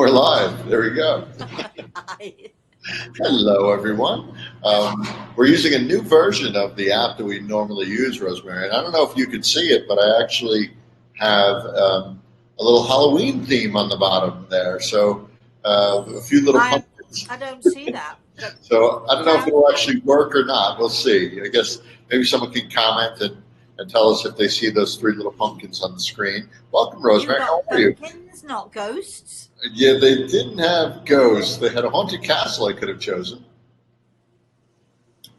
We're live. There we go. Hi. Hello, everyone. We're using a new version of the app that we normally use, Rosemary. And I don't know if you can see it, but I actually have a little Halloween theme on the bottom there. So a few little pumpkins. I don't see that. But So I don't know if it will actually work or not. We'll see. I guess maybe someone can comment and tell us if they see those three little pumpkins on the screen. Welcome, Rosemary. How are you? Pumpkins, not ghosts. Yeah, they didn't have ghosts. They had a haunted castle I could have chosen.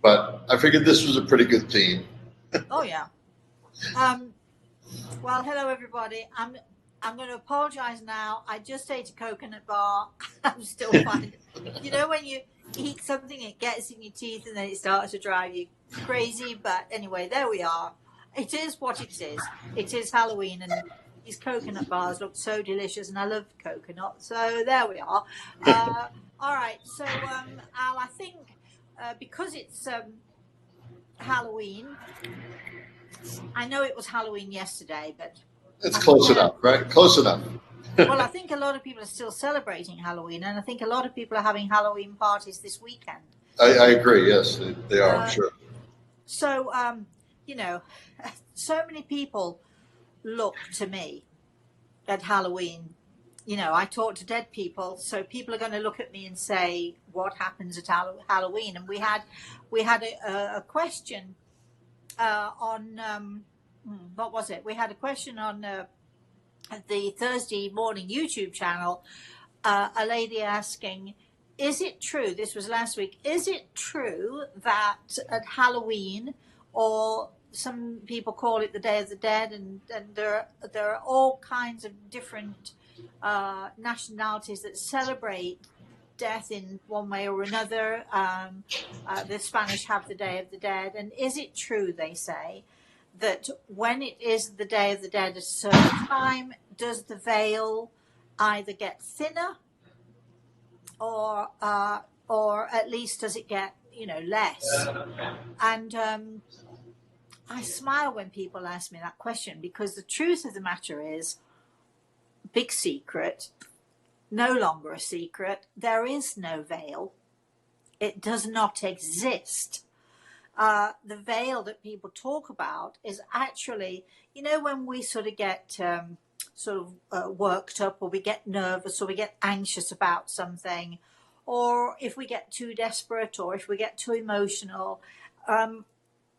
But I figured this was a pretty good theme. Oh yeah. Well, hello everybody. I'm going to apologize now. I just ate a coconut bar. I'm still fine. You know when you eat something, it gets in your teeth and then it starts to drive you crazy. But anyway, there we are. It is what it is. It is Halloween, and these coconut bars look so delicious, and I love coconut. So there we are. All right. So Al, I think because it's Halloween. I know it was Halloween yesterday, but it's close enough, right? Close enough. Well, I think a lot of people are still celebrating Halloween, and I think a lot of people are having Halloween parties this weekend. I agree. Yes, they are. I'm sure. So, you know, so many people look to me at Halloween. You know, I talk to dead people, so people are going to look at me and say, "What happens at Halloween?" And we had a question on what was it? We had a question on the Thursday morning YouTube channel. A lady asking, "Is it true?" This was last week. Is it true that at Halloween, or some people call it the Day of the Dead, and there are all kinds of different nationalities that celebrate death in one way or another. The Spanish have the Day of the Dead, and is it true, they say, that when it is the Day of the Dead at a certain time, does the veil either get thinner, or at least does it get less? And I smile when people ask me that question, because the truth of the matter is, big secret, no longer a secret, there is no veil. It does not exist. The veil that people talk about is actually, when we sort of get worked up, or we get nervous, or we get anxious about something, or if we get too desperate, or if we get too emotional,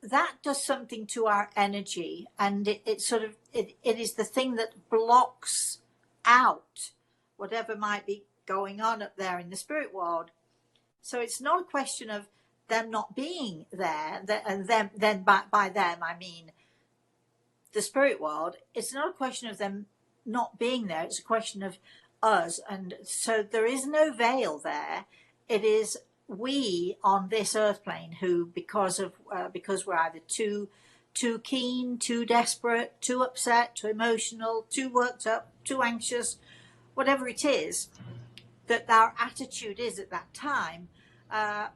that does something to our energy, and it is the thing that blocks out whatever might be going on up there in the spirit world. So it's not a question of them not being there, and then by them I mean the spirit world. It's not a question of them not being there. It's a question of us, and so there is no veil there. It is we on this earth plane who, because we're either too keen, too desperate, too upset, too emotional, too worked up, too anxious, whatever it is that our attitude is at that time,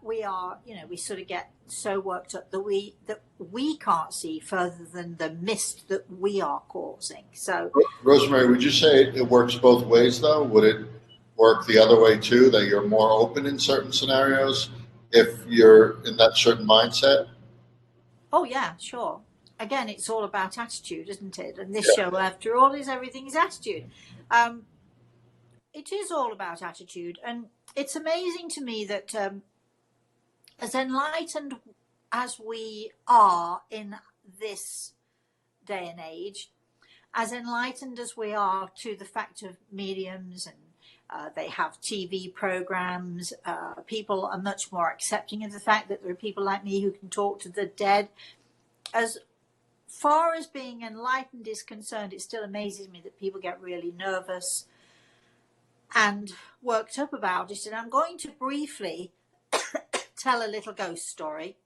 we are, we sort of get so worked up that we can't see further than the mist that we are causing. So, Rosemary, would you say it works both ways, though? Would it work the other way too, that you're more open in certain scenarios if you're in that certain mindset? Oh yeah, sure. Again, it's all about attitude, isn't it? And this show, after all, is everything is attitude. It is all about attitude, and it's amazing to me that as enlightened as we are in this day and age, as enlightened as we are to the fact of mediums, and they have TV programs, people are much more accepting of the fact that there are people like me who can talk to the dead. As far as being enlightened is concerned, it still amazes me that people get really nervous and worked up about it. And I'm going to briefly tell a little ghost story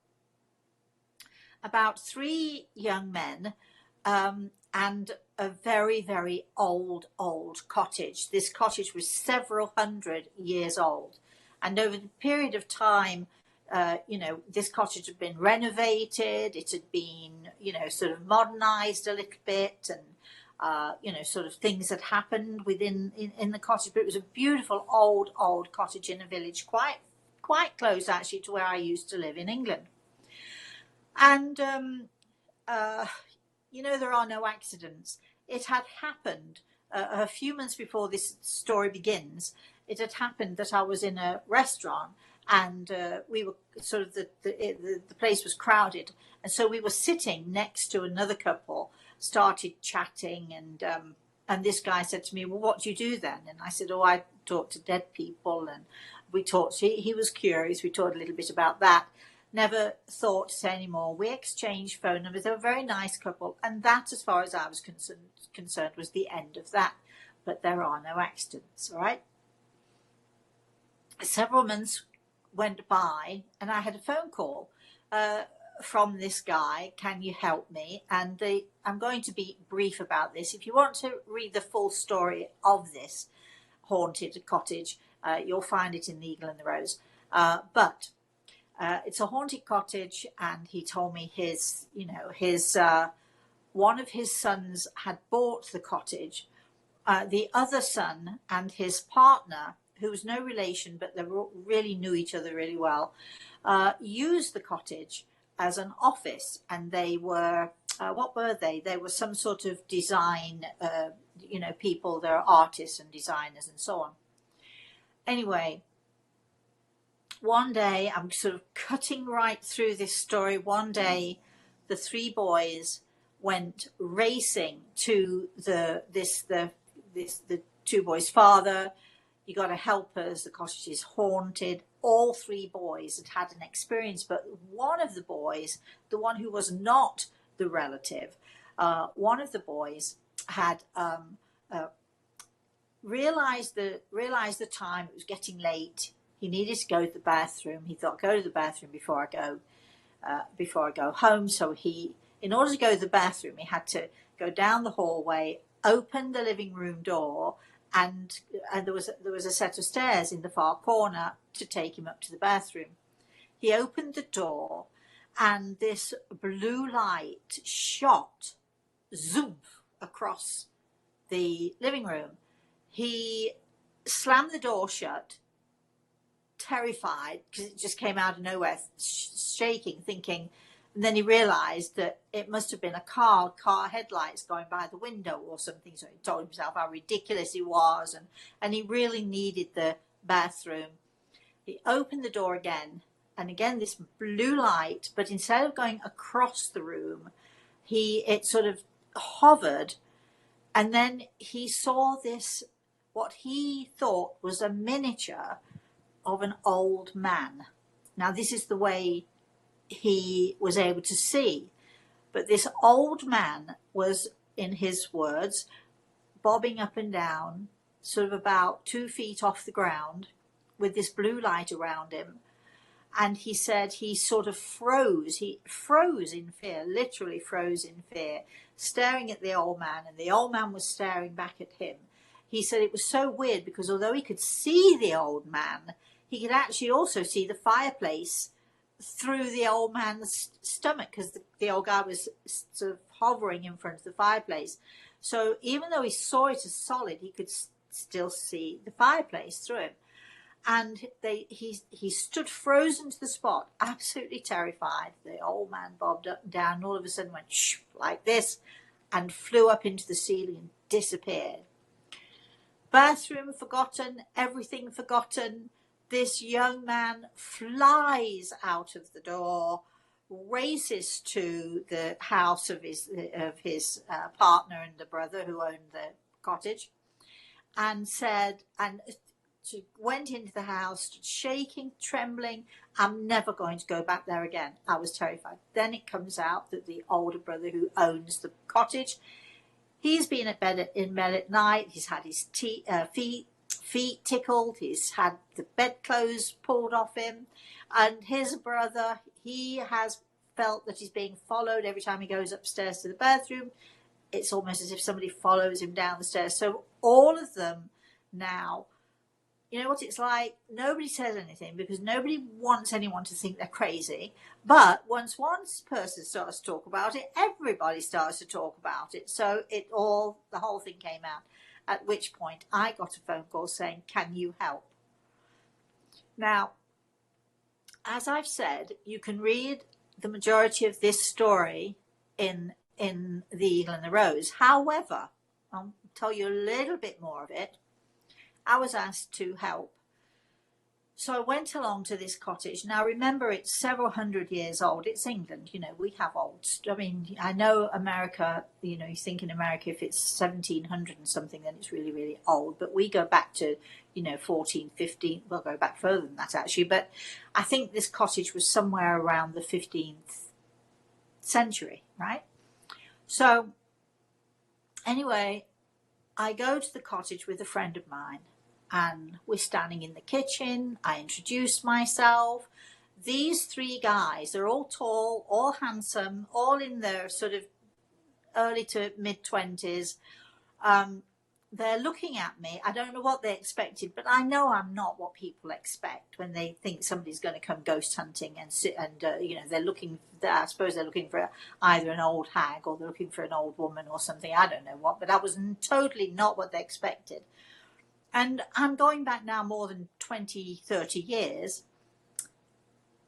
about 3 young men and a very, very old cottage. This cottage was several hundred years old, and over the period of time, this cottage had been renovated. It had been, sort of modernized a little bit, and sort of things that happened in the cottage. But it was a beautiful old cottage in a village, quite close actually to where I used to live in England. And there are no accidents. It had happened a few months before this story begins. It had happened that I was in a restaurant, and we were sort of the place was crowded, and so we were sitting next to another couple, started chatting, and this guy said to me, "Well, what do you do then?" And I said, "Oh, I talk to dead people." And we talked. He was curious. We talked a little bit about that. Never thought to say any more. We exchanged phone numbers. They were a very nice couple, and that, as far as I was concerned, was the end of that. But there are no accidents, all right? Several months went by, and I had a phone call from this guy. "Can you help me?" And I'm going to be brief about this. If you want to read the full story of this haunted cottage, you'll find it in the Eagle and the Rose. But it's a haunted cottage, and he told me his one of his sons had bought the cottage. The other son and his partner, who was no relation, but they really knew each other really well, used the cottage as an office, and they were what were they? They were some sort of design, people. They're artists and designers and so on. Anyway, one day, I'm sort of cutting right through this story. One day, the three boys went racing to the two boys' father. "You got to help us. The cottage is haunted." All three boys had an experience, but one of the boys, the one who was not the relative, one of the boys had realized the time. It was getting late. He needed to go to the bathroom. He thought, "Go to the bathroom before I go home." So in order to go to the bathroom, he had to go down the hallway, open the living room door, and there was a set of stairs in the far corner to take him up to the bathroom. He opened the door, and this blue light shot zoom across the living room. He slammed the door shut, terrified, because it just came out of nowhere, shaking, thinking, and then he realized that it must have been a car headlights going by the window or something. So he told himself how ridiculous he was, and he really needed the bathroom. He opened the door again, and again this blue light, but instead of going across the room, it sort of hovered, and then he saw this, what he thought was a miniature of an old man. Now, this is the way he was able to see, but this old man was, in his words, bobbing up and down, sort of about 2 feet off the ground, with this blue light around him. And he said he sort of froze. He froze in fear, literally froze in fear, staring at the old man, and the old man was staring back at him. He said it was so weird because although he could see the old man, he could actually also see the fireplace through the old man's stomach, because the old guy was sort of hovering in front of the fireplace. So even though he saw it as solid, he could still see the fireplace through him. And he stood frozen to the spot, absolutely terrified. The old man bobbed up and down, and all of a sudden went shh, like this, and flew up into the ceiling and disappeared. Bathroom forgotten, everything forgotten. This young man flies out of the door, races to the house of his partner and the brother who owned the cottage, and went into the house, shaking, trembling. "I'm never going to go back there again. I was terrified." Then it comes out that the older brother who owns the cottage, he's been in bed at night. He's had his feet tickled. He's had the bedclothes pulled off him. And his brother, he has felt that he's being followed every time he goes upstairs to the bathroom. It's almost as if somebody follows him down the stairs. So all of them now you know what it's like? Nobody says anything because nobody wants anyone to think they're crazy. But once one person starts to talk about it, everybody starts to talk about it. So the whole thing came out. At which point I got a phone call saying, "Can you help?" Now, as I've said, you can read the majority of this story in The Eagle and the Rose. However, I'll tell you a little bit more of it. I was asked to help. So I went along to this cottage. Now, remember, it's several hundred years old. It's England. You know, we have old. I mean, I know America, you know, you think in America, if it's 1700 and something, then it's really, really old. But we go back to, you know, 14, 15. We'll go back further than that, actually. But I think this cottage was somewhere around the 15th century, right? So anyway, I go to the cottage with a friend of mine. And we're standing in the kitchen. I introduce myself. These three guys, they're all tall, all handsome, all in their sort of early to mid-20s. They're looking at me. I don't know what they expected, but I know I'm not what people expect when they think somebody's going to come ghost hunting and sit and, you know, I suppose they're looking for either an old hag or they're looking for an old woman or something. I don't know what, but that was totally not what they expected. And I'm going back now more than 20, 30 years.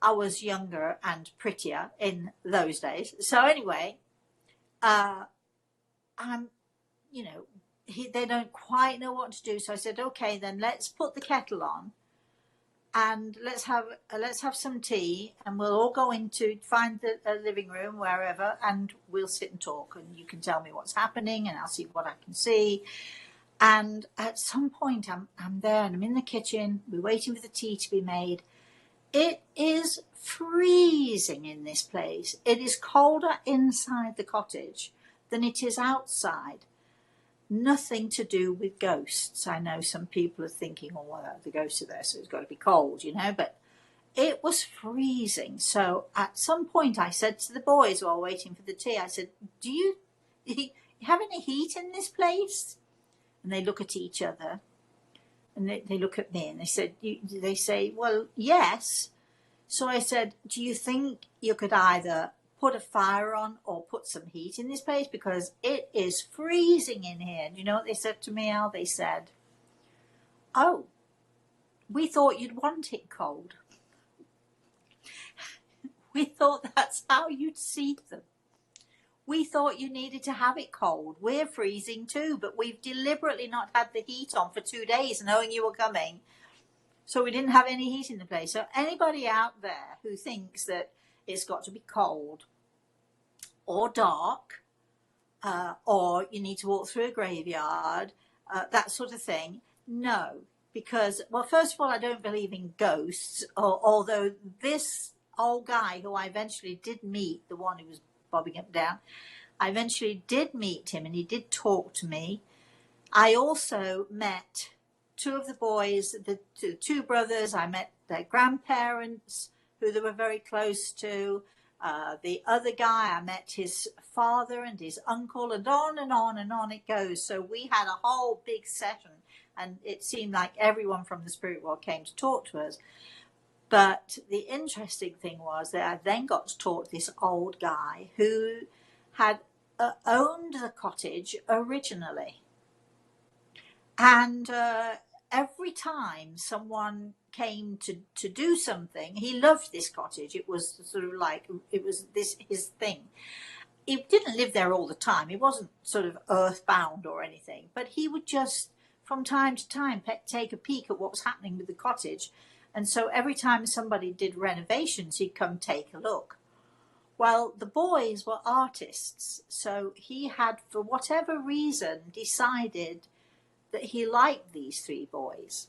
I was younger and prettier in those days. So anyway, I'm, you know, they don't quite know what to do. So I said, okay, then let's put the kettle on and let's have some tea and we'll all go find the living room, wherever, and we'll sit and talk and you can tell me what's happening and I'll see what I can see. And at some point, I'm there and I'm in the kitchen. We're waiting for the tea to be made. It is freezing in this place. It is colder inside the cottage than it is outside. Nothing to do with ghosts. I know some people are thinking, oh, well, the ghosts are there, so it's got to be cold, you know. But it was freezing. So at some point, I said to the boys while waiting for the tea, I said, do you have any heat in this place? And they look at each other and they look at me and they say, well, yes. So I said, do you think you could either put a fire on or put some heat in this place? Because it is freezing in here. And you know what they said to me, Al? They said, oh, we thought you'd want it cold. We thought that's how you'd see them. We thought you needed to have it cold. We're freezing too, but we've deliberately not had the heat on for 2 days knowing you were coming. So we didn't have any heat in the place. So anybody out there who thinks that it's got to be cold or dark, or you need to walk through a graveyard, that sort of thing, no. Because, well, first of all, I don't believe in ghosts, although this old guy who I eventually did meet, the one who was bobbing up and down, I eventually did meet him and he did talk to me. I also met two of the boys, the two brothers. I met their grandparents who they were very close to. The other guy, I met his father and his uncle, and on and on and on it goes. So we had a whole big session and it seemed like everyone from the spirit world came to talk to us. But the interesting thing was that I then got to talk to this old guy who had owned the cottage originally. And every time someone came to do something, he loved this cottage. It was sort of like, it was his thing. He didn't live there all the time. He wasn't sort of earthbound or anything. But he would just, from time to time, take a peek at what was happening with the cottage. And so every time somebody did renovations, he'd come take a look. Well, the boys were artists. So he had, for whatever reason, decided that he liked these three boys.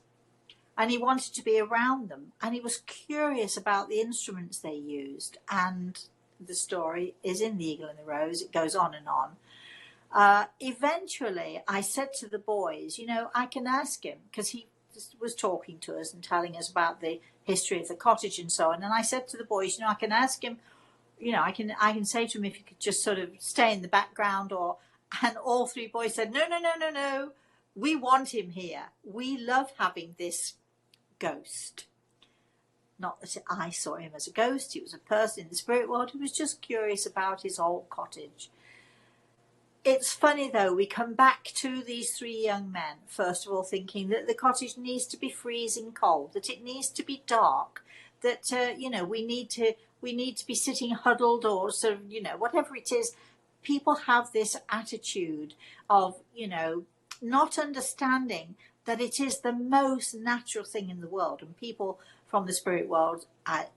And he wanted to be around them. And he was curious about the instruments they used. And the story is in The Eagle and the Rose. It goes on and on. Eventually, I said to the boys, you know, I can ask him, because he was talking to us and telling us about the history of the cottage and so on. And I said to the boys, you know, I can ask him, you know, I can say to him if he could just sort of stay in the background and all three boys said, no. We want him here. We love having this ghost. Not that I saw him as a ghost, he was a person in the spirit world who was just curious about his old cottage. It's funny though, we come back to these three young men, first of all thinking that the cottage needs to be freezing cold, that it needs to be dark, that, we need to be sitting huddled or sort of, whatever it is. People have this attitude of, not understanding that it is the most natural thing in the world. And people from the spirit world,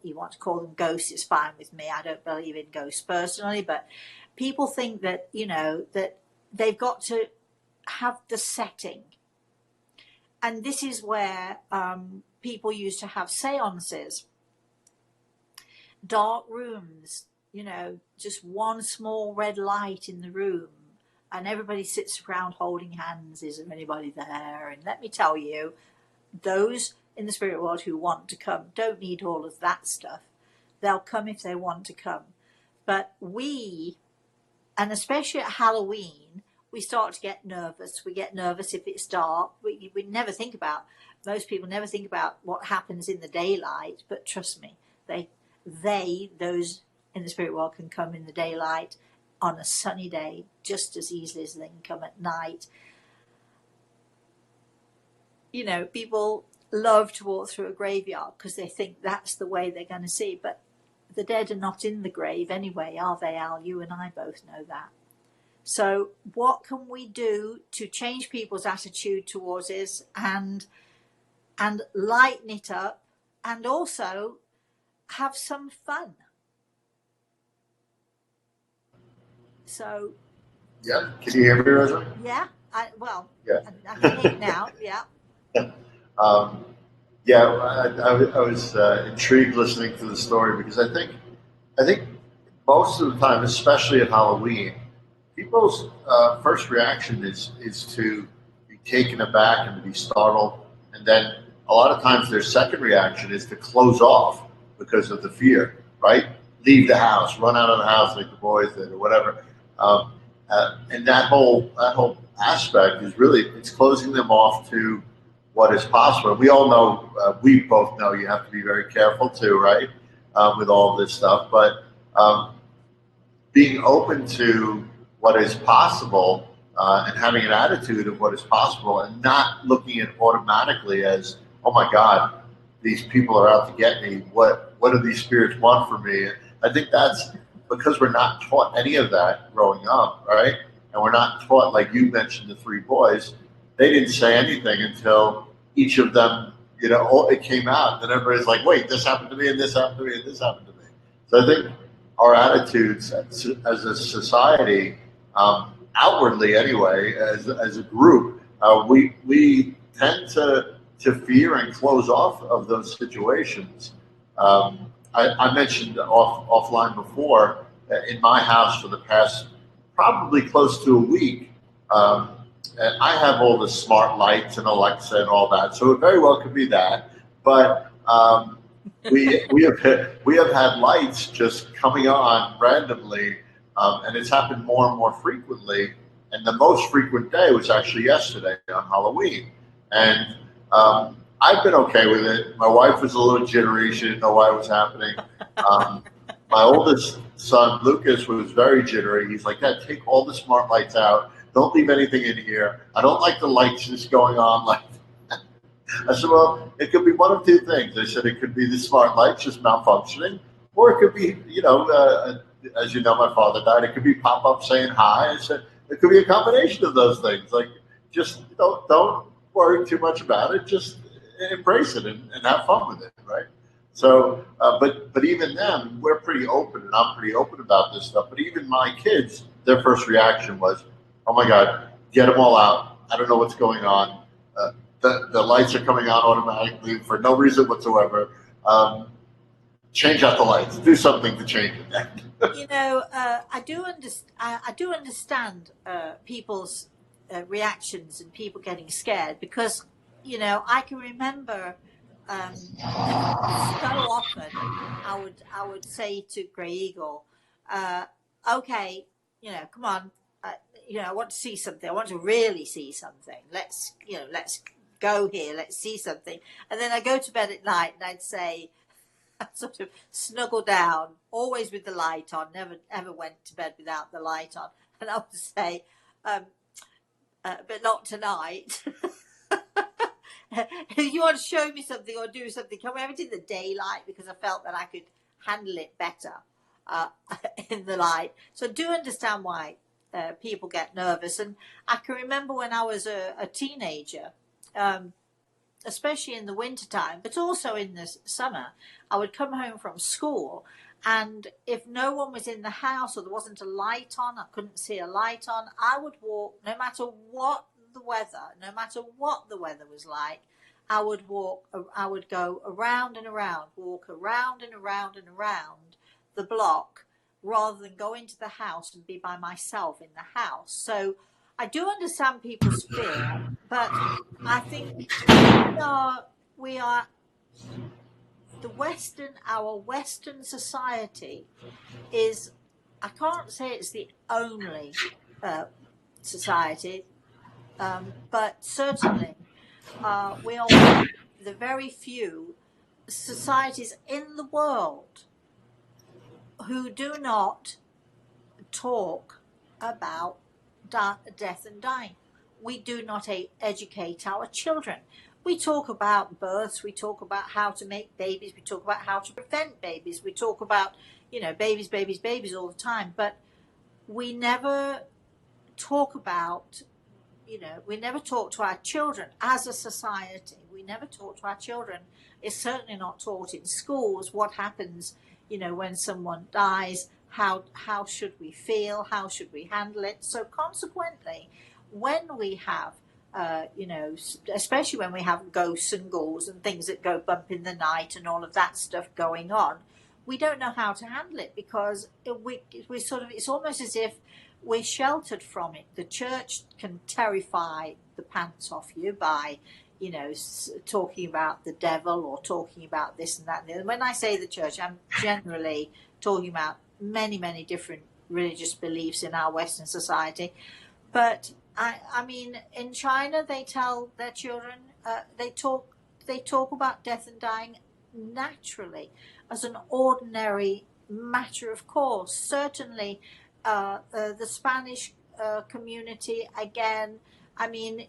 you want to call them ghosts, it's fine with me. I don't believe in ghosts personally, but people think that, that they've got to have the setting. And this is where people used to have seances, dark rooms, just one small red light in the room, and everybody sits around holding hands. Is there anybody there? And let me tell you, those in the spirit world who want to come don't need all of that stuff. They'll come if they want to come. But we, and especially at Halloween, we start to get nervous. We get nervous if it's dark. We never think about, most people never think about what happens in the daylight, but trust me, those in the spirit world can come in the daylight on a sunny day just as easily as they can come at night. People love to walk through a graveyard because they think that's the way they're going to see, but the dead are not in the grave anyway, are they, Al? You and I both know that. So what can we do to change people's attitude towards this and lighten it up and also have some fun? So Yeah, can you hear me, Rosa? yeah, Yeah. I can hear you now. Yeah. Um, yeah, I was intrigued listening to the story because I think most of the time, especially at Halloween, people's first reaction is to be taken aback and to be startled, and then a lot of times their second reaction is to close off because of the fear, right? Leave the house, run out of the house like the boys did, or whatever. And that whole aspect is really it's closing them off to what is possible. We all know, we both know, you have to be very careful too, right, with all of this stuff. But being open to what is possible and having an attitude of what is possible, and not looking at it automatically as, oh my God, these people are out to get me. What do these spirits want from me? I think that's because we're not taught any of that growing up, right? And we're not taught, like you mentioned, the three boys. They didn't say anything until each of them, it came out. And then everybody's like, wait, this happened to me, and this happened to me, and this happened to me. So I think our attitudes as a society, outwardly anyway, as a group, we tend to fear and close off of those situations. I mentioned offline before, in my house for the past probably close to a week, and I have all the smart lights and Alexa and all that, so it very well could be that. But we have had lights just coming on randomly, and it's happened more and more frequently. And the most frequent day was actually yesterday on Halloween, and I've been okay with it. My wife was a little jittery; she didn't know why it was happening. My oldest son Lucas was very jittery. He's like, "Dad, take all the smart lights out. Don't leave anything in here. I don't like the lights just going on like." I said, well, it could be one of two things. I said it could be the smart lights just malfunctioning, or it could be, as you know, my father died. It could be pop up saying hi. I said it could be a combination of those things. Like, just don't worry too much about it. Just embrace it and have fun with it, right? So, but even them, we're pretty open, and I'm pretty open about this stuff. But even my kids, their first reaction was, "Oh my God, get them all out! I don't know what's going on. The lights are coming on automatically for no reason whatsoever. Change out the lights. Do something to change it." I do understand people's reactions and people getting scared because, I can remember so often I would say to Grey Eagle, okay, come on, I want to see something. I want to really see something. Let's go here, let's see something. And then I go to bed at night and I'd say, I sort of snuggle down, always with the light on, never ever went to bed without the light on. And I would say, but not tonight. If you want to show me something or do something, can we have it in the daylight? Because I felt that I could handle it better in the light. So I do understand why people get nervous. And I can remember when I was a teenager, especially in the wintertime, but also in the summer, I would come home from school, and if no one was in the house or there wasn't a light on, I couldn't see a light on, I would walk, no matter what the weather was like, I would go around and around, walk around and around and around the block, rather than go into the house and be by myself in the house. So I do understand people's fear, but I think we are our Western society is, I can't say it's the only society, but certainly we are one of the very few societies in the world who do not talk about death and dying. We do not educate our children. We talk about births, we talk about how to make babies, we talk about how to prevent babies, we talk about, babies all the time, but we never talk about, we never talk to our children as a society. We never talk to our children. It's certainly not taught in schools what happens, when someone dies, how should we feel, how should we handle it. So consequently, when we have especially when we have ghosts and ghouls and things that go bump in the night and all of that stuff going on, we don't know how to handle it, because we sort of, it's almost as if we're sheltered from it. The church can terrify the pants off you by, talking about the devil or talking about this and that. And when I say the church, I'm generally talking about many, many different religious beliefs in our Western society. But I mean, in China, they tell their children, they talk about death and dying naturally, as an ordinary matter of course. Certainly, the Spanish community, again, I mean,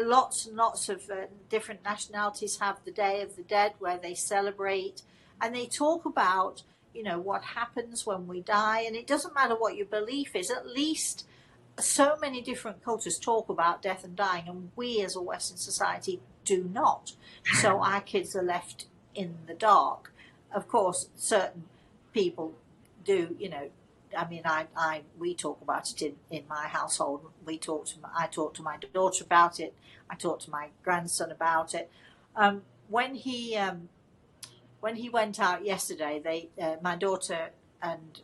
lots and lots of different nationalities have the Day of the Dead, where they celebrate and they talk about, what happens when we die. And it doesn't matter what your belief is, at least so many different cultures talk about death and dying, and we as a Western society do not. So our kids are left in the dark. Of course, certain people do, I mean, we talk about it in my household. I talk to my daughter about it. I talk to my grandson about it. When he went out yesterday, my daughter and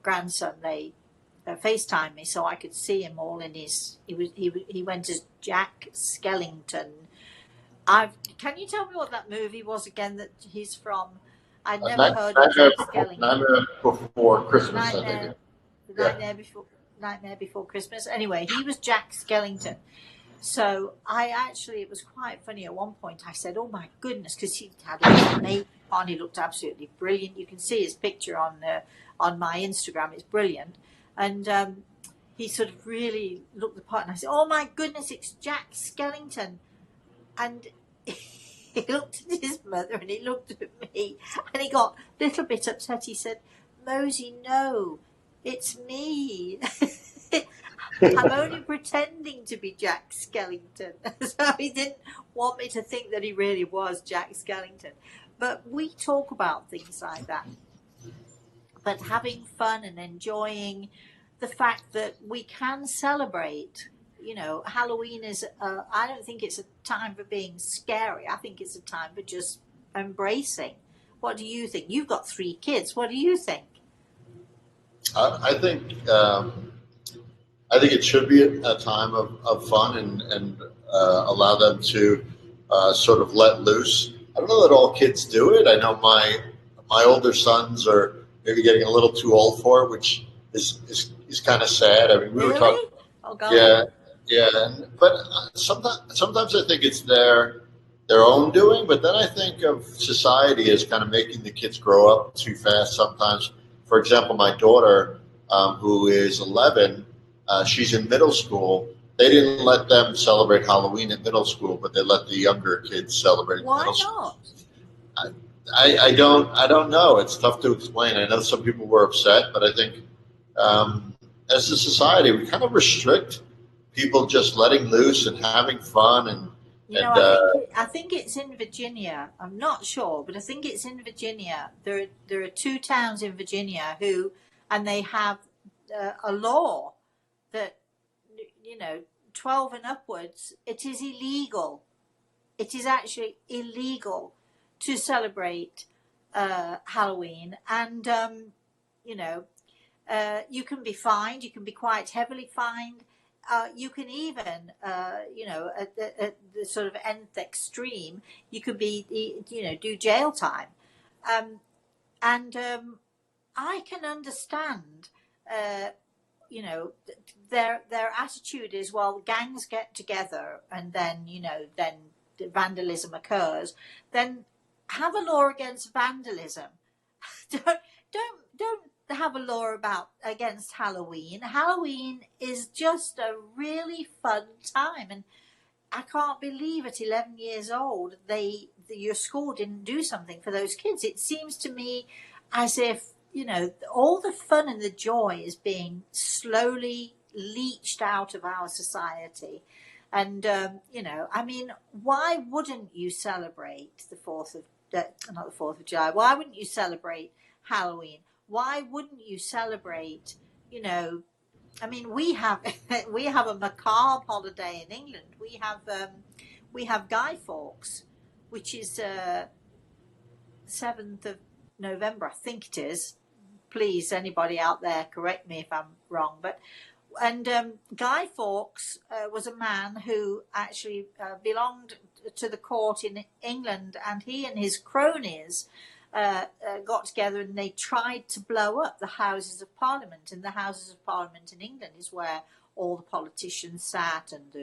grandson, they FaceTime me so I could see him all in his. He went as Jack Skellington. Can you tell me what that movie was again that he's from? I'd never heard of Jack Skellington. Nightmare Before Christmas, I think. Nightmare Before Christmas. Anyway, he was Jack Skellington. So it was quite funny. At one point I said, "Oh my goodness," because he had his makeup on. He looked absolutely brilliant. You can see his picture on my Instagram. It's brilliant. And he sort of really looked the part, and I said, "Oh my goodness, it's Jack Skellington." And he looked at his mother and he looked at me and he got a little bit upset. He said, "Mosey, no, it's me. I'm only pretending to be Jack Skellington." So he didn't want me to think that he really was Jack Skellington. But we talk about things like that. But having fun and enjoying the fact that we can celebrate, Halloween is, I don't think it's a time for being scary. I think it's a time for just embracing. What do you think? You've got 3 kids. What do you think? I think it should be a time of fun and allow them to sort of let loose. I don't know that all kids do it. I know my older sons are maybe getting a little too old for it, which is kind of sad. I mean, we really? were talking. Oh, God. Yeah, Yeah, but sometimes I think it's their own doing. But then I think of society as kind of making the kids grow up too fast. Sometimes, for example, my daughter, who is 11, she's in middle school. They didn't let them celebrate Halloween at middle school, but they let the younger kids celebrate in Why middle school. not? I don't know. It's tough to explain. I know some people were upset, but I think as a society, we kind of restrict people just letting loose and having fun You know, and I think it's in Virginia. I'm not sure, but I think it's in Virginia. There are two towns in Virginia who, and they have a law that, you know, 12 and upwards, it is illegal. It is actually illegal to celebrate Halloween, and you know, you can be fined. You can be quite heavily fined. You can even, you know, at the sort of nth extreme, you could be, you know, do jail time. Um, and I can understand, uh, you know, their attitude is, well, gangs get together, and then, you know, then vandalism occurs. Then have a law against vandalism. Don't have a law about against Halloween. Halloween is just a really fun time, and I can't believe at 11 years old your school didn't do something for those kids. It seems to me as if, you know, all the fun and the joy is being slowly leached out of our society. And you know, I mean, why wouldn't you celebrate the fourth of not the 4th of July? Why wouldn't you celebrate Halloween? Why wouldn't you celebrate, you know, I mean, we have we have a macabre holiday in England. We have Guy Fawkes, which is 7th of November, I think it is. Please, anybody out there, correct me if I'm wrong. But and Guy Fawkes was a man who actually belonged to the court in England, and he and his cronies got together and they tried to blow up the Houses of Parliament. And the Houses of Parliament in England is where all the politicians sat, and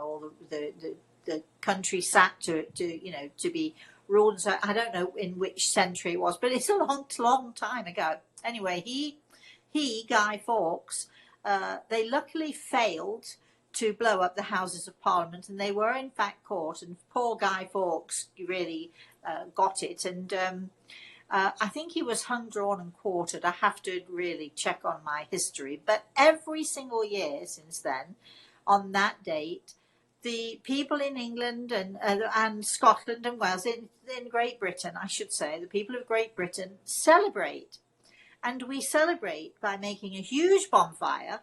all the country sat to to be ruled. So I don't know in which century it was, but it's a long time ago. Anyway, Guy Fawkes, they luckily failed to blow up the Houses of Parliament, and they were in fact caught. And poor Guy Fawkes really got it, and I think he was hung, drawn, and quartered. I have to really check on my history, but every single year since then, on that date, the people in England and Scotland and Wales, in Great Britain, I should say, the people of Great Britain celebrate. And we celebrate by making a huge bonfire.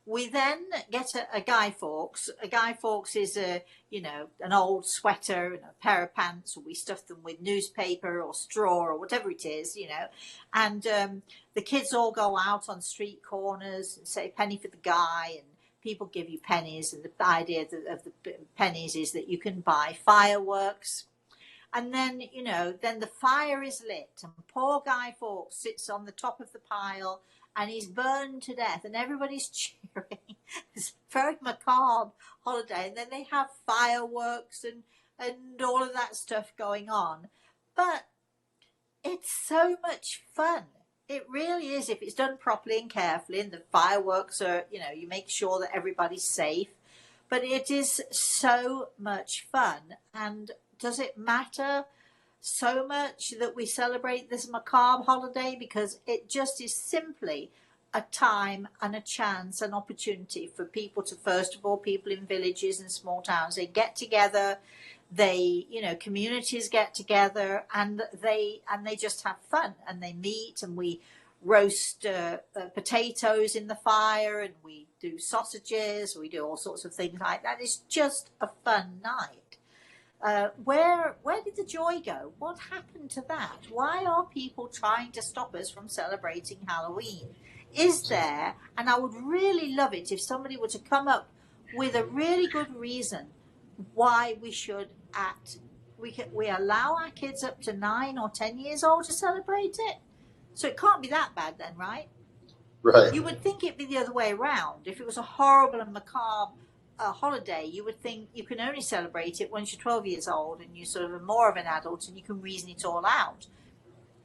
We then get a Guy Fawkes. A Guy Fawkes is an old sweater and a pair of pants, or we stuff them with newspaper or straw or whatever it is, And the kids all go out on street corners and say penny for the guy, and people give you pennies. And the idea of the pennies is that you can buy fireworks. And then, then the fire is lit, and poor Guy Fawkes sits on the top of the pile, and he's burned to death, and everybody's cheering. It's a very macabre holiday. And then they have fireworks and all of that stuff going on. But it's so much fun. It really is, if it's done properly and carefully, and the fireworks are, you make sure that everybody's safe. But it is so much fun. And does it matter so much that we celebrate this macabre holiday? Because it just is simply a time and a chance, an opportunity for people to, first of all, people in villages and small towns, they get together, they, communities get together, and they just have fun, and they meet, and we roast potatoes in the fire, and we do sausages, we do all sorts of things like that. It's just a fun night. Where did the joy go? What happened to that? Why are people trying to stop us from celebrating Halloween? Is there, and I would really love it if somebody were to come up with a really good reason why we should we allow our kids up to 9 or 10 years old to celebrate it. So it can't be that bad then, right? Right. You would think it'd be the other way around. If it was a horrible and macabre holiday, you would think you can only celebrate it once you're 12 years old and you're sort of more of an adult and you can reason it all out.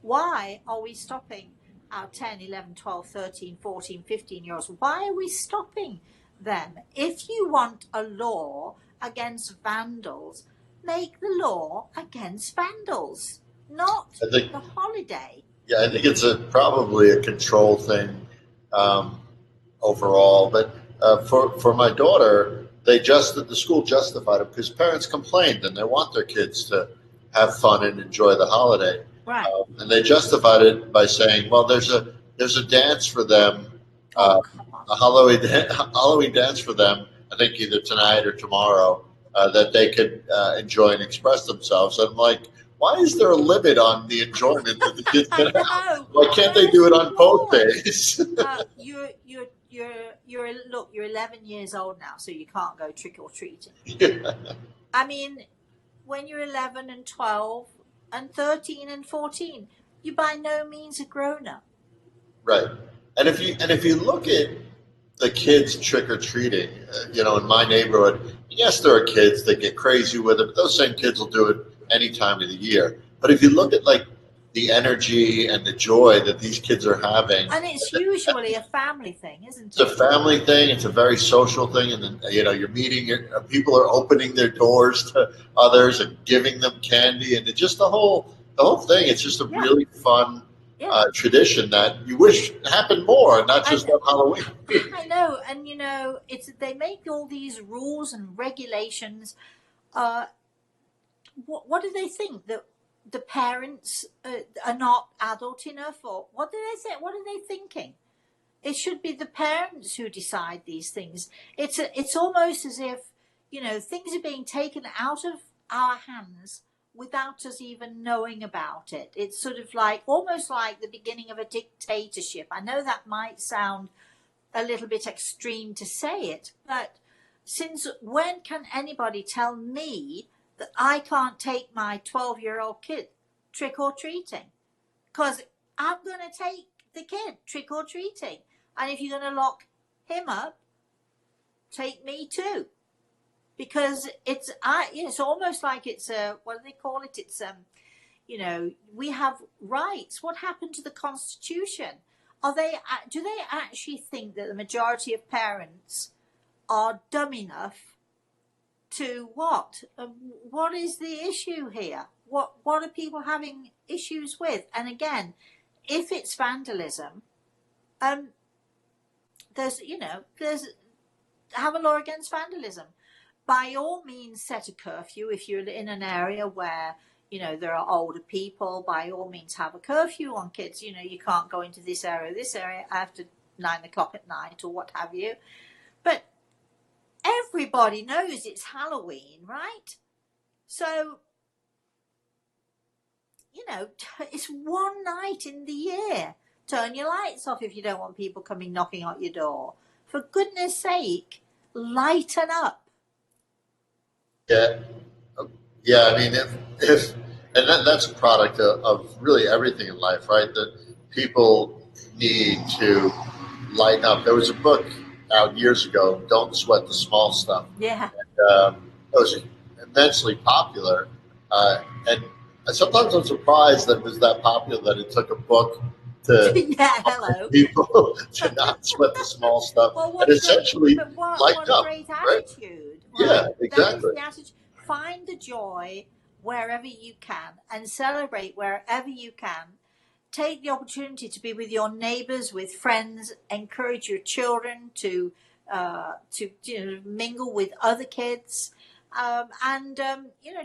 Why are we stopping our 10, 11, 12, 13, 14, 15 year olds? Why are we stopping them? If you want a law against vandals, make the law against vandals, not I think, the holiday. yeah, I think it's probably a control thing um, overall. But for my daughter, the school justified it because parents complained and they want their kids to have fun and enjoy the holiday, Right. and they justified it by saying, well, there's a dance for them, Oh, uh, come on. a Halloween Halloween dance for them. I think either tonight or tomorrow that they could enjoy and express themselves. And I'm like, why is there a limit on the enjoyment that the kids I can have? know. Why can't they do First it of on both all, days? you're 11 years old now, so you can't go trick or treating. Yeah. I mean, when you're 11 and 12 and 13 and 14, you by no means a grown up. Right. And if you look at the kids trick or treating, in my neighborhood, yes, there are kids that get crazy with it, but those same kids will do it any time of the year. But if you look at like the energy and the joy that these kids are having, And it's usually a family thing, isn't it's a it? family thing. It's a very social thing, and then you're meeting. People are opening their doors to others and giving them candy, and it's just the whole thing. It's just a Yeah, really fun yeah. tradition that you wish happened more, not And just on Halloween. I know, and it's they make all these rules and regulations. Uh, what do they think that the parents are not adult enough, or what do they say? What are they thinking? It should be the parents who decide these things. It's almost as if things are being taken out of our hands without us even knowing about it. It's sort of like almost like the beginning of a dictatorship. I know that might sound a little bit extreme to say it, but since when can anybody tell me that I can't take my 12-year-old kid trick or treating? Because I'm going to take the kid trick or treating. And if you're going to lock him up, take me too. Because it's almost like it's what do they call it? It's we have rights. What happened to the Constitution? Do they actually think that the majority of parents are dumb enough to what? What is the issue here? What are people having issues with? And again, if it's vandalism, um, there's have a law against vandalism. By all means, set a curfew if you're in an area where there are older people. By all means, have a curfew on kids. You can't go into this area after 9 o'clock at night or what have you. But everybody knows it's Halloween, right? So it's one night in the year. Turn your lights off if you don't want people coming knocking at your door. For goodness sake, lighten up. Yeah, yeah. I mean, if and that's a product of really everything in life, right? That people need to lighten up. There was a book out years ago, "Don't Sweat the Small Stuff." Yeah. It was immensely popular, and sometimes I'm surprised that it was that popular that it took a book to Yeah, hello. people to not sweat the small stuff Well, and what a great, essentially but what lighten a up, great right? attitude, Yeah, right? That is exactly. the attitude. Find the joy wherever you can and celebrate wherever you can. Take the opportunity to be with your neighbors, with friends. Encourage your children to mingle with other kids, and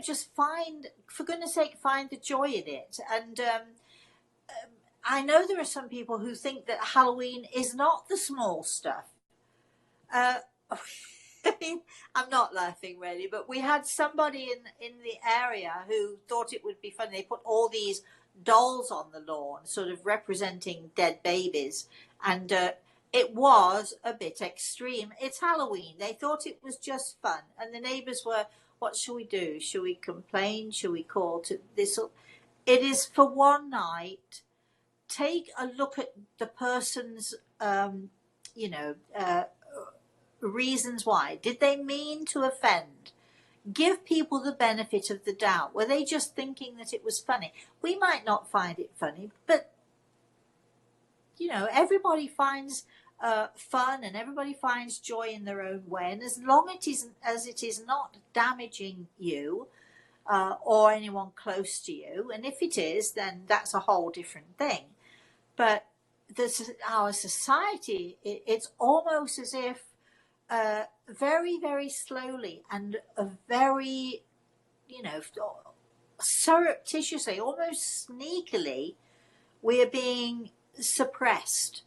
just find, for goodness sake, find the joy in it. And I know there are some people who think that Halloween is not the small stuff. Uh, I mean, I'm not laughing really, but we had somebody in the area who thought it would be fun. They put all these dolls on the lawn, sort of representing dead babies, and it was a bit extreme. It's Halloween. They thought it was just fun, and the neighbours were, "What shall we do? Shall we complain? Shall we call to this?" It is for one night. take a look at the person's, you know, reasons why. Did they mean to offend? Give people the benefit of the doubt. Were they just thinking that it was funny? We might not find it funny, but, you know, everybody finds fun and everybody finds joy in their own way. And as long as it is not damaging you or anyone close to you, and if it is, then that's a whole different thing. But our society, it's almost as if very, very slowly and very, you know, surreptitiously, almost sneakily, we are being suppressed.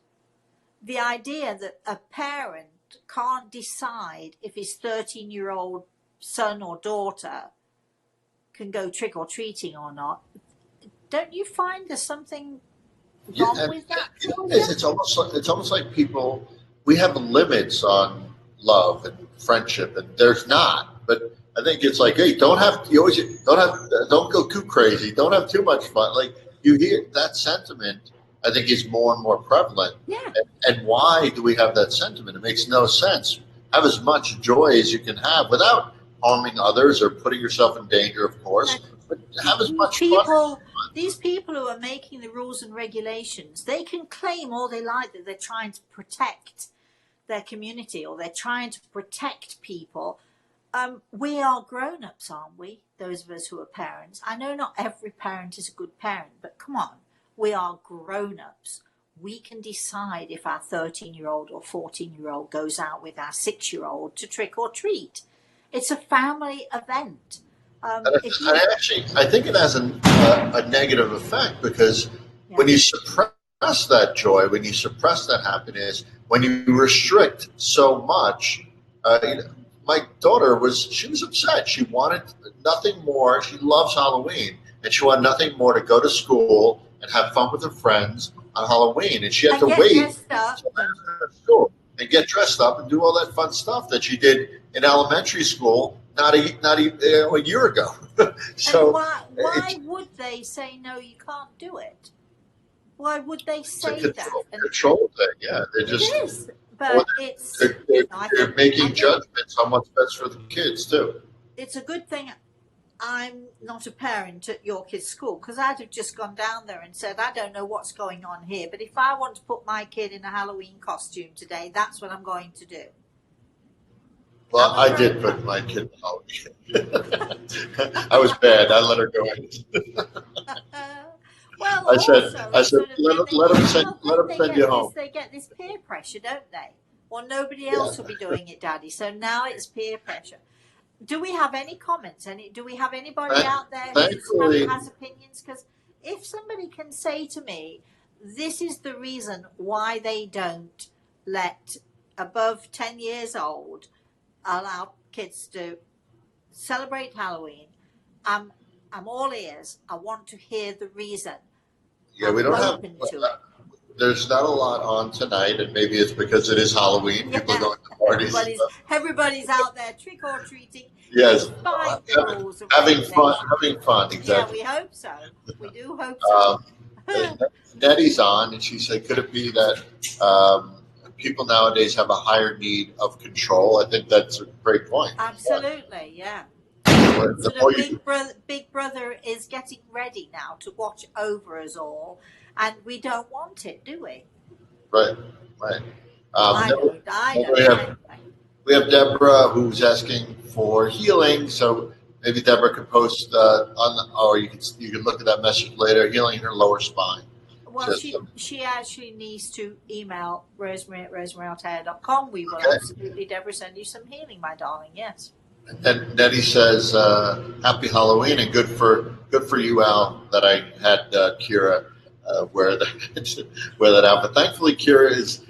The idea that a parent can't decide if his 13-year-old son or daughter can go trick-or-treating or not, don't you find there's something wrong with that? It's almost like people, we have limits on love and friendship, and there's not. But I think it's like, hey, don't go too crazy, don't have too much fun. Like, you hear that sentiment, I think, is more and more prevalent. Yeah. And why do we have that sentiment? It makes no sense. Have as much joy as you can have without harming others or putting yourself in danger, of course. But have as much fun. These people who are making the rules and regulations, they can claim all they like that they're trying to protect their community or they're trying to protect people. We are grown-ups, aren't we? Those of us who are parents. I know not every parent is a good parent, but come on, we are grown-ups. We can decide if our 13-year-old or 14-year-old goes out with our 6-year-old to trick or treat. It's a family event. I think it has a negative effect because when you suppress that joy, when you suppress that happiness, when you restrict so much, my daughter was upset. She wanted nothing more. She loves Halloween, and she wanted nothing more to go to school and have fun with her friends on Halloween, and she had to wait to school and get dressed up and do all that fun stuff that she did in elementary school not a year ago. So and why would they say no? You can't do it. Why would they say that? Control thing, yeah. They're just. It is, but they're making judgments on what's best for the kids too. It's a good thing I'm not a parent at your kid's school, because I'd have just gone down there and said, I don't know what's going on here, but if I want to put my kid in a Halloween costume today, that's what I'm going to do. Well, I did put my kid in Halloween. I was bad. I let her go in. Well, I said, let them send you home. They get this peer pressure, don't they? Well, nobody else will be doing it, Daddy. So now it's peer pressure. Do we have any comments? Do we have anybody out there who has opinions? Because if somebody can say to me, this is the reason why they don't let above 10 years old allow kids to celebrate Halloween, I'm all ears. I want to hear the reason. Yeah, we don't have. There's not a lot on tonight, and maybe it's because it is Halloween. Yeah. People are going to parties. Everybody's out there trick or treating. Yes, having fun. Exactly. Yeah, we hope so. We do hope so. Nettie's on, and she said, "Could it be that people nowadays have a higher need of control?" I think that's a great point. Absolutely, yeah. Big Brother is getting ready now to watch over us all, and we don't want it, do we? Right. I don't. We have Deborah who's asking for healing, so maybe Deborah could post or you can look at that message later. Healing in her lower spine. Well, she actually needs to email Rosemary at rosemaryltaylor.com. We will absolutely, Deborah, send you some healing, my darling. Yes. And Nettie says, "Happy Halloween and good for you, Al, that I had Kira wear that out." But thankfully, Kira is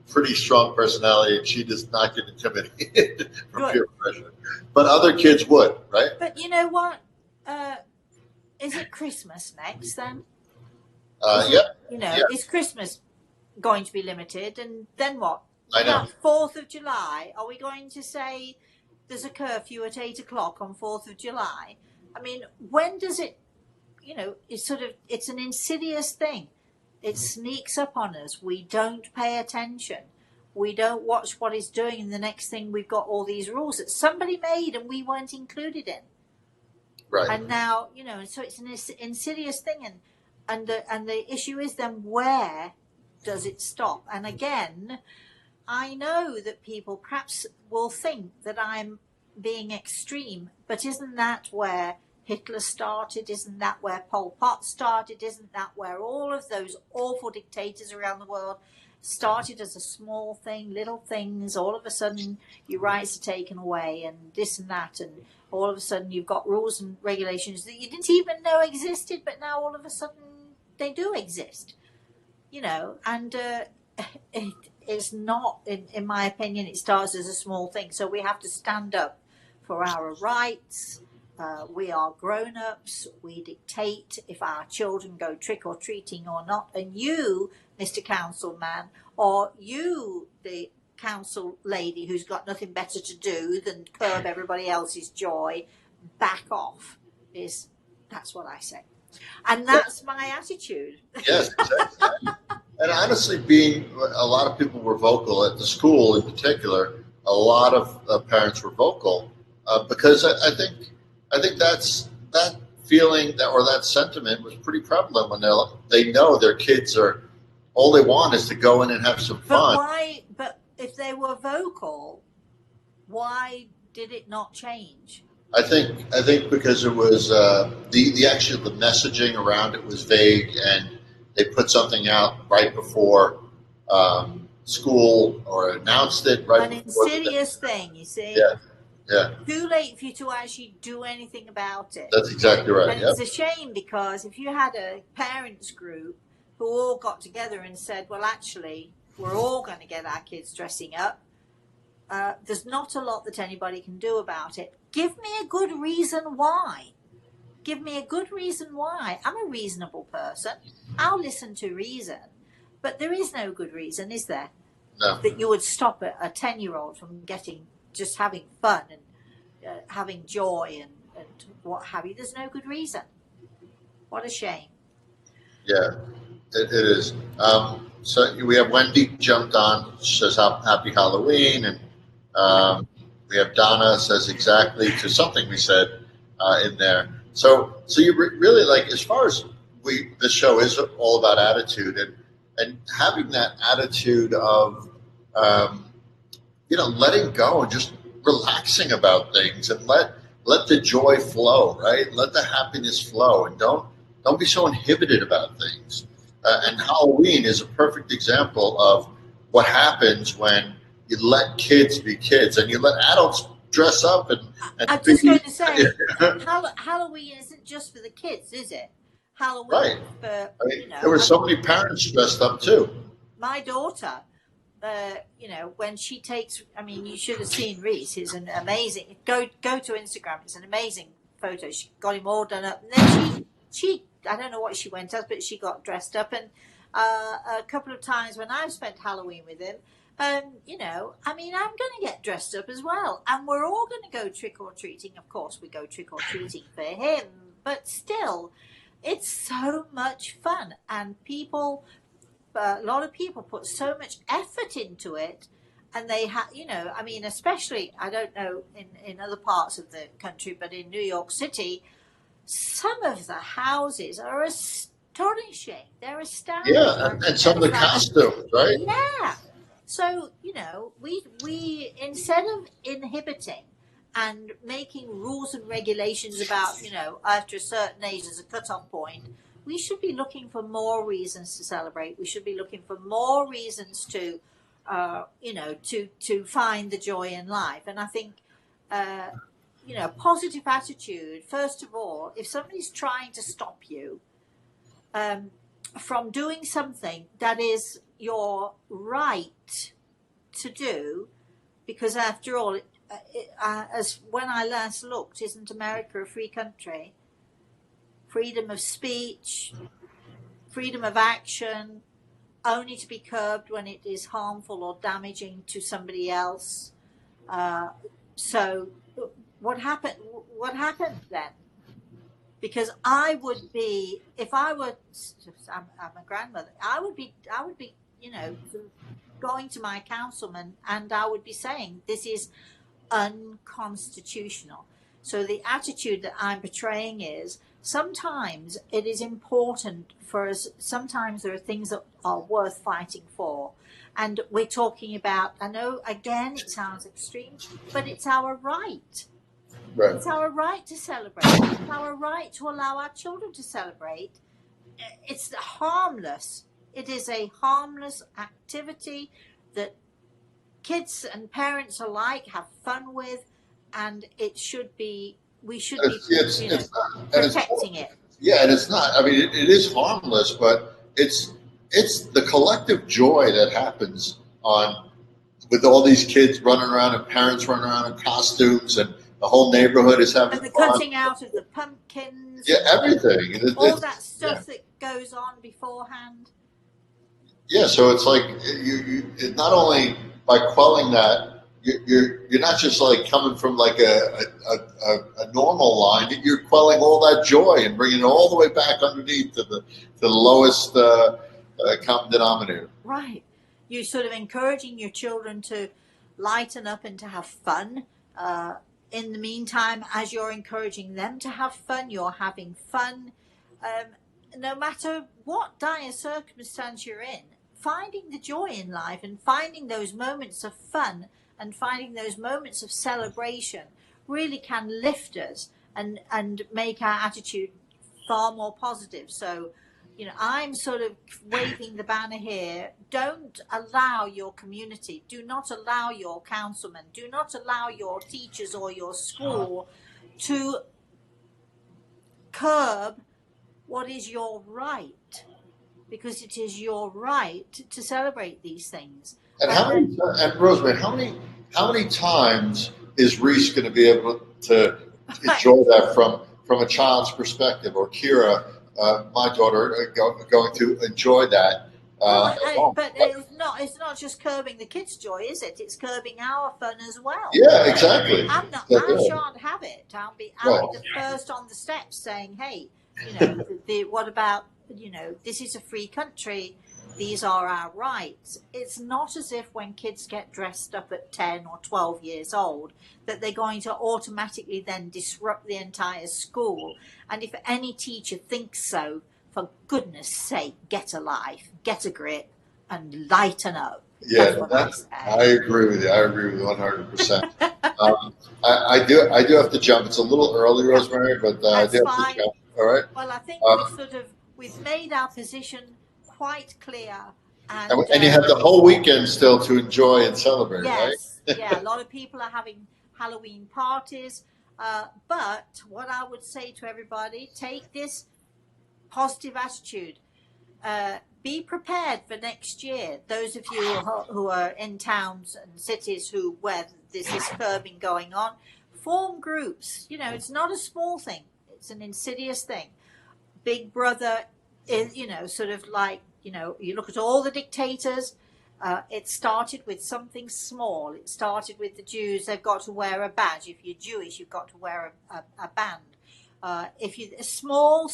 pretty strong personality, and she does not get intimidated from peer pressure. But other kids would, right? But you know what? Is it Christmas next then? Is Christmas going to be limited, and then what? I know. 4th of July. Are we going to say there's a curfew at 8 o'clock on 4th of July? I mean, when does it? It's an insidious thing. It sneaks up on us. We don't pay attention. We don't watch what it's doing, and the next thing we've got all these rules that somebody made and we weren't included in. Right. And now, so it's an insidious thing, and the issue is then where does it stop? And again, I know that people perhaps will think that I'm being extreme, but isn't that where Hitler started? Isn't that where Pol Pot started? Isn't that where all of those awful dictators around the world started as a small thing, little things? All of a sudden your rights are taken away and this and that, and all of a sudden you've got rules and regulations that you didn't even know existed, but now all of a sudden they do exist, and it's not, in my opinion, it starts as a small thing. So we have to stand up for our rights. We are grown-ups. We dictate if our children go trick-or-treating or not. And you, Mr. Councilman, or you, the council lady who's got nothing better to do than curb everybody else's joy, back off. That's what I say. And that's my attitude. Yes, exactly. And honestly, a lot of people were vocal at the school in particular. A lot of parents were vocal because I think that feeling that sentiment was pretty prevalent when they know their kids are all they want is to go in and have some fun. But if they were vocal, why did it not change? I think because it was the messaging around it was vague, and they put something out right before school or announced it right an before. Insidious thing, you see. Yeah. Too late for you to actually do anything about it. That's exactly right. And it's a shame, because if you had a parents group who all got together and said, well, actually, we're all going to get our kids dressing up, there's not a lot that anybody can do about it. Give me a good reason why. Give me a good reason why. I'm a reasonable person. I'll listen to reason. But there is no good reason, is there? No. That you would stop a 10-year-old from just having fun and having joy and what have you. There's no good reason. What a shame. Yeah, it is. So we have Wendy jumped on. She says happy Halloween, and we have Donna says exactly to something we said in there. So you really like, as far as this show is all about attitude, and having that attitude of letting go and just relaxing about things, and let the joy flow, right? Let the happiness flow, and don't be so inhibited about things. And Halloween is a perfect example of what happens when you let kids be kids and you let adults dress up and I'm just going to say, Halloween isn't just for the kids, is it? Halloween, right? For there were so many parents dressed up too. My daughter, when she takes, you should have seen Reese. He's an amazing. Go to Instagram. It's an amazing photo. She got him all done up, and then she I don't know what she went as, but she got dressed up. And a couple of times when I've spent Halloween with him, I'm going to get dressed up as well, and we're all going to go trick or treating. Of course, we go trick or treating for him, but still, it's so much fun, and a lot of people put so much effort into it, and they have, especially, I don't know in other parts of the country, but in New York City, some of the houses are astonishing. They're astounding. Yeah, and some of the costumes, right? Yeah. So, we instead of inhibiting and making rules and regulations about, after a certain age as a cutoff point, we should be looking for more reasons to celebrate. We should be looking for more reasons to, to find the joy in life. And I think, positive attitude, first of all, if somebody's trying to stop you from doing something that is your right to do, because after all, as when I last looked, isn't America a free country? Freedom of speech, freedom of action, only to be curbed when it is harmful or damaging to somebody else. So what happened then? because I would be, if I were, I'm a grandmother, I would be, sort of going to my councilman and I would be saying, this is unconstitutional. So the attitude that I'm portraying is sometimes it is important for us. Sometimes there are things that are worth fighting for. And we're talking about, I know, again, it sounds extreme, but it's our right. Right. It's our right to celebrate. It's our right to allow our children to celebrate. It's harmless. It is a harmless activity that kids and parents alike have fun with, and it should be, we should be protecting it. Yeah, and it's not. I mean, it is harmless, but it's the collective joy that happens on with all these kids running around and parents running around in costumes, and the whole neighborhood is having and the fun. cutting out of the pumpkins. Yeah, everything. All that stuff that goes on beforehand. Yeah, so it's like you not only by quelling that, you're not just like coming from like a normal line. You're quelling all that joy and bringing it all the way back underneath to the lowest common denominator. Right. You're sort of encouraging your children to lighten up and to have fun. In the meantime, as you're encouraging them to have fun, you're having fun. No matter what dire circumstance you're in, finding the joy in life and finding those moments of fun and finding those moments of celebration really can lift us and make our attitude far more positive. So, I'm sort of waving the banner here. Don't allow your community, do not allow your councilman, do not allow your teachers or your school to curb what is your right, because it is your right to celebrate these things. And Rosemary, how many times is Reese going to be able to enjoy that from a child's perspective, or Kira, my daughter, going to enjoy that? But it's not just curbing the kids' joy, is it? It's curbing our fun as well. Yeah, exactly. I shan't have it. I'll be the first on the steps saying, hey, what about, this is a free country. These are our rights. It's not as if when kids get dressed up at 10 or 12 years old that they're going to automatically then disrupt the entire school. And if any teacher thinks so, for goodness sake, get a life, get a grip, and lighten up. Yeah, I agree with you. I agree with you 100%. I do have to jump. It's a little early, Rosemary, but I do have to jump. All right. Well, I think we've made our position quite clear. And you have the whole weekend still to enjoy and celebrate, yes, right? Yeah, a lot of people are having Halloween parties. But what I would say to everybody, take this positive attitude. Be prepared for next year. Those of you who are in towns and cities where this is curbing going on, form groups. It's not a small thing. It's an insidious thing. Big Brother is, sort of like, you look at all the dictators. It started with something small. It started with the Jews. They've got to wear a badge. If you're Jewish, you've got to wear a band. If you small,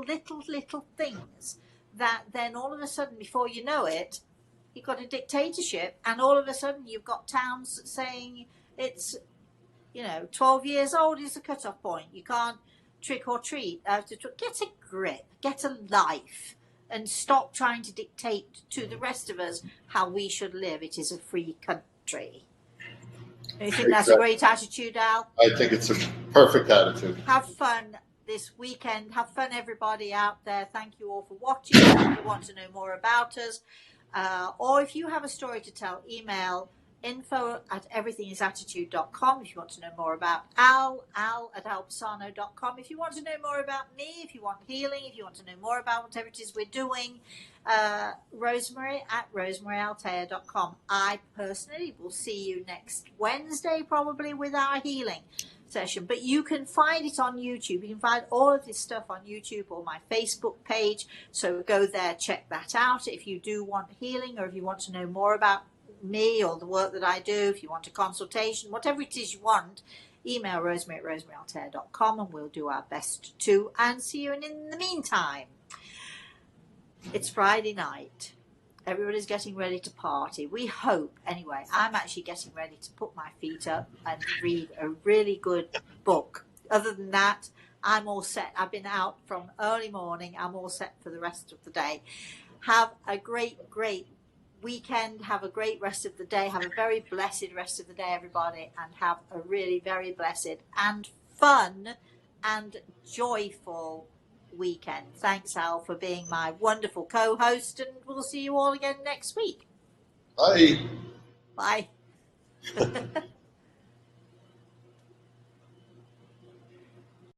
little things that then all of a sudden, before you know it, you've got a dictatorship, and all of a sudden you've got towns saying it's 12 years old is the cutoff point. You can't trick or treat. Get a grip, get a life, and stop trying to dictate to the rest of us how we should live. It is a free country. Do you think that's a great attitude, Al? I think it's a perfect attitude. Have fun this weekend. Have fun, everybody out there. Thank you all for watching. If you want to know more about us, or if you have a story to tell, email info@everythingisattitude.com. If you want to know more about Al at alpasano.com. If you want to know more about me, if you want healing, if you want to know more about whatever it is we're doing, Rosemary at rosemaryaltea.com. I personally will see you next Wednesday, probably, with our healing session. But you can find it on YouTube. You can find all of this stuff on YouTube or my Facebook page. So go there, check that out. If you do want healing, or if you want to know more about me or the work that I do, if you want a consultation, whatever it is you want, email rosemary@rosemaryaltair.com, and we'll do our best to answer you. And in the meantime, it's Friday night. Everybody's getting ready to party. We hope, anyway. I'm actually getting ready to put my feet up and read a really good book. Other than that, I'm all set. I've been out from early morning. I'm all set for the rest of the day. Have a great weekend. Have a great rest of the day. Have a very blessed rest of the day, everybody. And have a really very blessed and fun and joyful weekend. Thanks, Al, for being my wonderful co-host, and we'll see you all again next week. Bye. Bye.